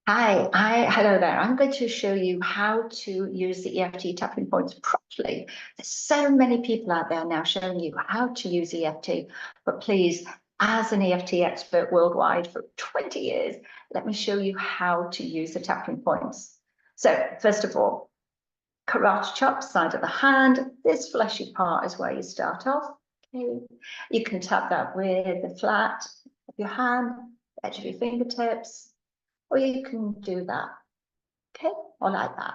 Hello there. I'm going to show you how to use the EFT tapping points properly. There's so many people out there now showing you how to use EFT, but please, as an EFT expert worldwide for 20 years, let me show you how to use the tapping points. So first of all, karate chop, side of the hand. This fleshy part is where you start off. Okay. You can tap that with the flat of your hand, edge of your fingertips, or you can do that, okay, or like that.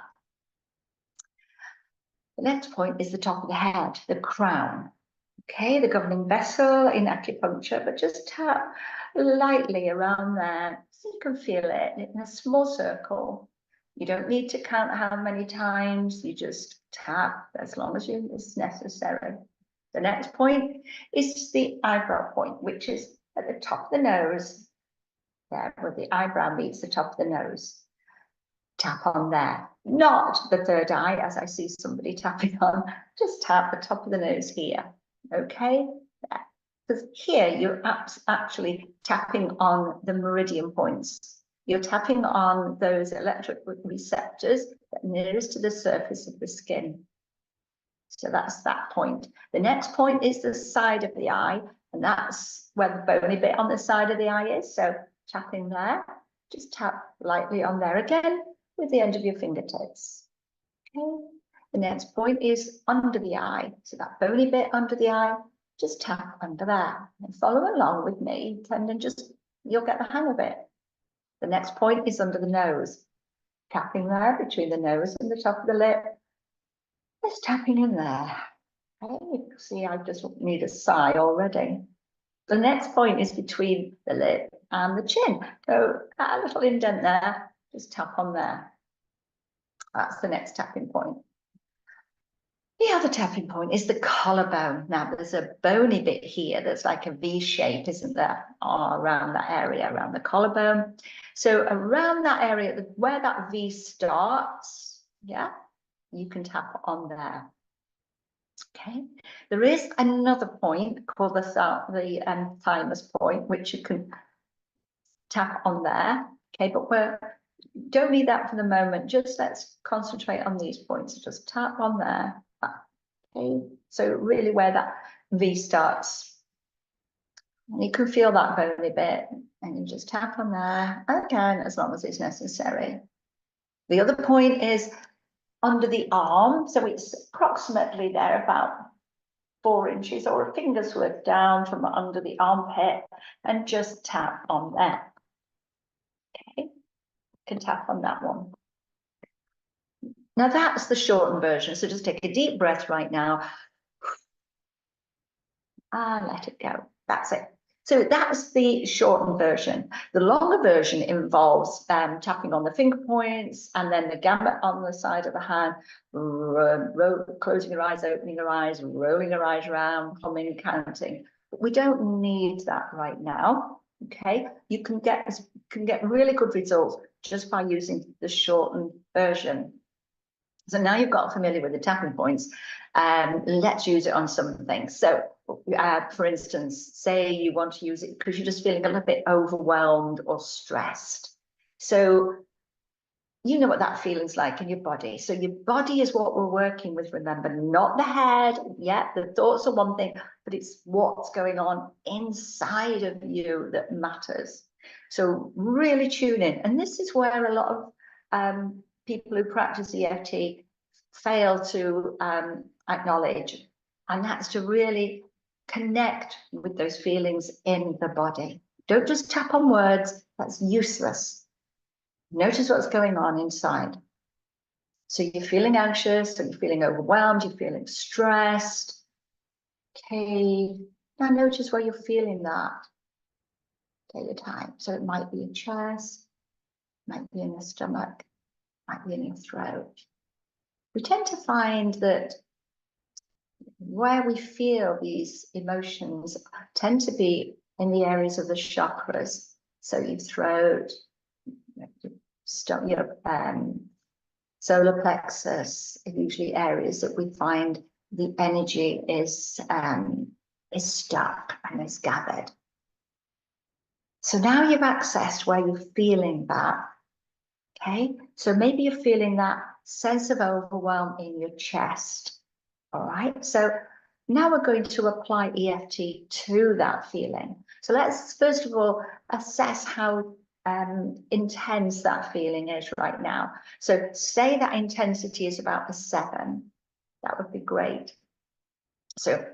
The next point is the top of the head, the crown, okay, the governing vessel in acupuncture, but just tap lightly around there so you can feel it in a small circle. You don't need to count how many times, you just tap as long as it's necessary. The next point is the eyebrow point, which is at the top of the nose, there where the eyebrow meets the top of the nose. Tap on there, not the third eye, as I see somebody tapping on, just tap the top of the nose here, okay? Because here you're actually tapping on the meridian points. You're tapping on those electric receptors that are nearest to the surface of the skin. So that's that point. The next point is the side of the eye, and that's where the bony bit on the side of the eye is. So tapping there, just tap lightly on there again with the end of your fingertips. Okay. The next point is under the eye. So that bony bit under the eye, just tap under there and follow along with me, and just you'll get the hang of it. The next point is under the nose. Tapping there between the nose and the top of the lip. Just tapping in there. Okay, you can see I just need a sigh already. The next point is between the lip and the chin. So a little indent there, just tap on there. That's the next tapping point. The other tapping point is the collarbone. Now there's a bony bit here that's like a V shape, isn't there? Around that area, around the collarbone. So around that area, where that V starts, yeah, you can tap on there. Okay, there is another point called the thymus point, which you can tap on there. Okay, but we don't need that for the moment. Just let's concentrate on these points. Just tap on there. Okay, so really where that V starts. And you can feel that bony bit, and you just tap on there again as long as it's necessary. The other point is under the arm, so it's approximately there about 4 inches or a finger's worth down from under the armpit, and just tap on there. Okay, you can tap on that one. Now that's the shortened version, so just take a deep breath right now and let it go. That's it. So that's the shortened version. The longer version involves tapping on the finger points and then the gamut on the side of the hand, closing your eyes, opening your eyes, rolling your eyes around, humming, counting. But we don't need that right now. Okay, you can get really good results just by using the shortened version. So now you've got familiar with the tapping points, let's use it on something. So for instance, say you want to use it because you're just feeling a little bit overwhelmed or stressed. So you know what that feeling's like in your body. So your body is what we're working with, remember, not the head. Yeah, the thoughts are one thing, but it's what's going on inside of you that matters. So really tune in. And this is where a lot of people who practice EFT fail to acknowledge, and that's to really connect with those feelings in the body. Don't just tap on words, that's useless. Notice what's going on inside. So you're feeling anxious, or you're feeling overwhelmed, you're feeling stressed. Okay, now notice where you're feeling that. Take your time. So it might be in chest, might be in the stomach, might be in your throat. We tend to find that where we feel these emotions tend to be in the areas of the chakras. So your throat, your solar plexus are usually areas that we find the energy is stuck and is gathered. So now you've accessed where you're feeling that. Okay, so maybe you're feeling that sense of overwhelm in your chest. All right, so now we're going to apply EFT to that feeling. So let's first of all assess how intense that feeling is right now. So say that intensity is about a 7. That would be great. So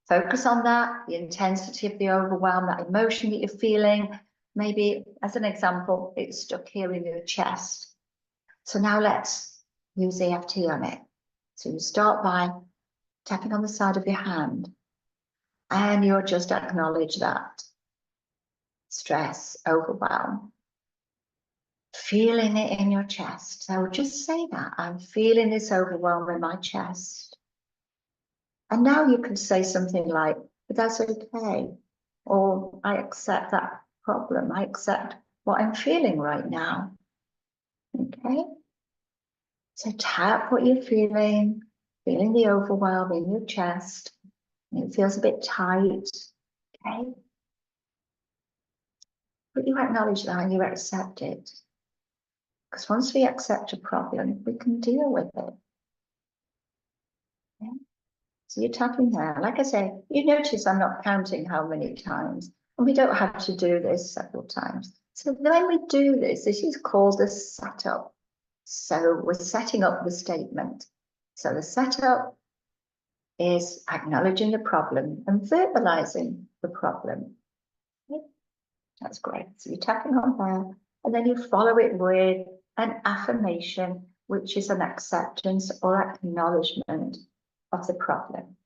focus on that, the intensity of the overwhelm, that emotion that you're feeling. Maybe, as an example, it's stuck here in your chest. So now let's use EFT on it. So you start by tapping on the side of your hand, and you'll just acknowledge that stress, overwhelm, feeling it in your chest. So just say that, I'm feeling this overwhelm in my chest. And now you can say something like, but that's okay. Or I accept that problem. I accept what I'm feeling right now. Okay? So tap what you're feeling the overwhelm in your chest. It feels a bit tight. Okay? But you acknowledge that and you accept it. Because once we accept a problem, we can deal with it. Okay? So you're tapping there. Like I say, you notice I'm not counting how many times. And we don't have to do this several times. So when we do this, this is called a setup. So we're setting up the statement. So the setup is acknowledging the problem and verbalizing the problem. Okay? That's great. So you're tapping on there, and then you follow it with an affirmation, which is an acceptance or acknowledgement of the problem.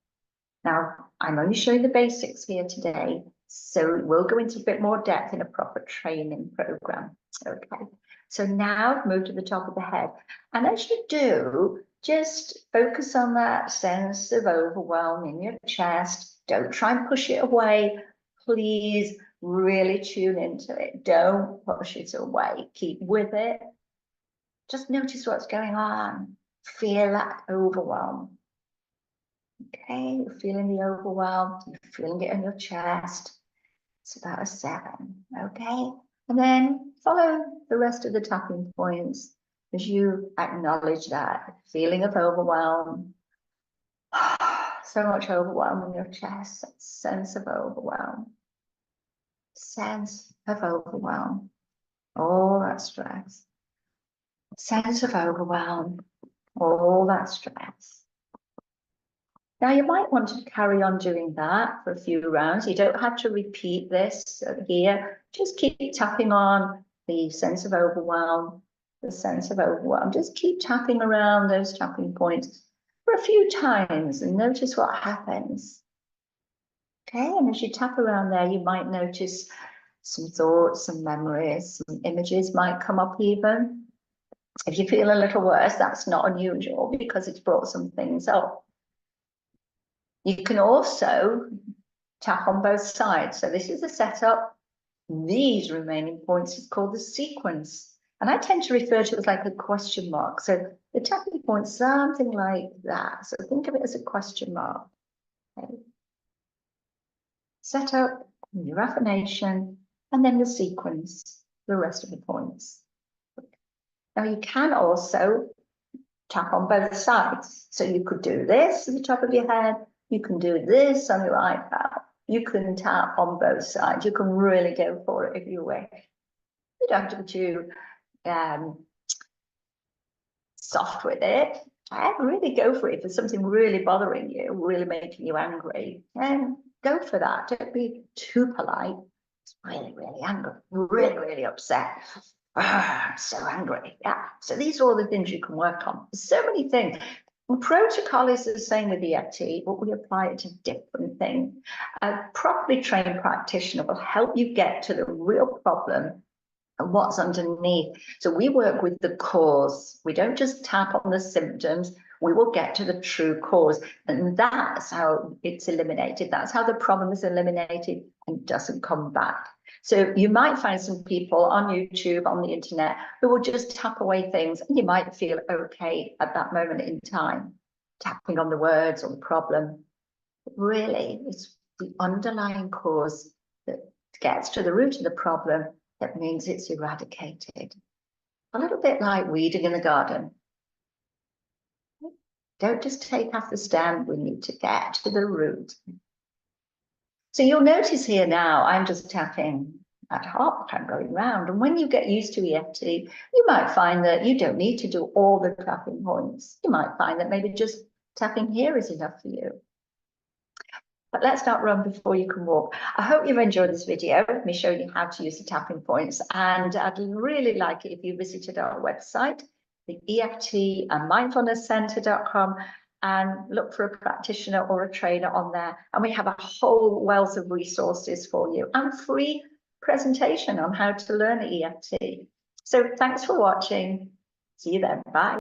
Now, I'm only showing the basics here today, so we'll go into a bit more depth in a proper training program. Okay, so now move to the top of the head. And as you do, just focus on that sense of overwhelm in your chest. Don't try and push it away. Please really tune into it. Don't push it away. Keep with it. Just notice what's going on. Feel that overwhelm. Okay, you're feeling the overwhelm, you're feeling it in your chest. It's about a 7, okay? And then follow the rest of the tapping points as you acknowledge that feeling of overwhelm. So much overwhelm in your chest, that sense of overwhelm. Sense of overwhelm. All that stress. Sense of overwhelm. All that stress. Now, you might want to carry on doing that for a few rounds. You don't have to repeat this here. Just keep tapping on the sense of overwhelm, the sense of overwhelm. Just keep tapping around those tapping points for a few times and notice what happens. Okay, and as you tap around there, you might notice some thoughts, some memories, some images might come up even. If you feel a little worse, that's not unusual because it's brought some things up. You can also tap on both sides. So this is the setup. These remaining points is called the sequence. And I tend to refer to it as like a question mark. So the tapping point, something like that. So think of it as a question mark. Okay. Setup, your affirmation, and then the sequence, the rest of the points. Now you can also tap on both sides. So you could do this at the top of your head. You can do this on your iPad. You can tap on both sides. You can really go for it if you wish. You don't have to be too soft with it. I really go for it. If there's something really bothering you, really making you angry, then go for that. Don't be too polite. It's really, really angry, really, really upset. I'm so angry. Yeah. So these are all the things you can work on. There's so many things. Protocol is the same with EFT, but we apply it to different things. A properly trained practitioner will help you get to the real problem and what's underneath. So we work with the cause. We don't just tap on the symptoms. We will get to the true cause. And that's how it's eliminated. That's how the problem is eliminated and doesn't come back. So you might find some people on YouTube, on the internet, who will just tap away things and you might feel okay at that moment in time, tapping on the words or the problem. But really, it's the underlying cause that gets to the root of the problem that means it's eradicated. a little bit like weeding in the garden. Don't just take off the stem, we need to get to the root. So you'll notice here now, I'm just tapping ad hoc, I'm going round. And when you get used to EFT, you might find that you don't need to do all the tapping points. You might find that maybe just tapping here is enough for you. But let's not run before you can walk. I hope you've enjoyed this video of me showing you how to use the tapping points. And I'd really like it if you visited our website, the EFT and mindfulnesscenter.com, and look for a practitioner or a trainer on there. And we have a whole wealth of resources for you and free presentation on how to learn EFT. So thanks for watching. See you then. Bye.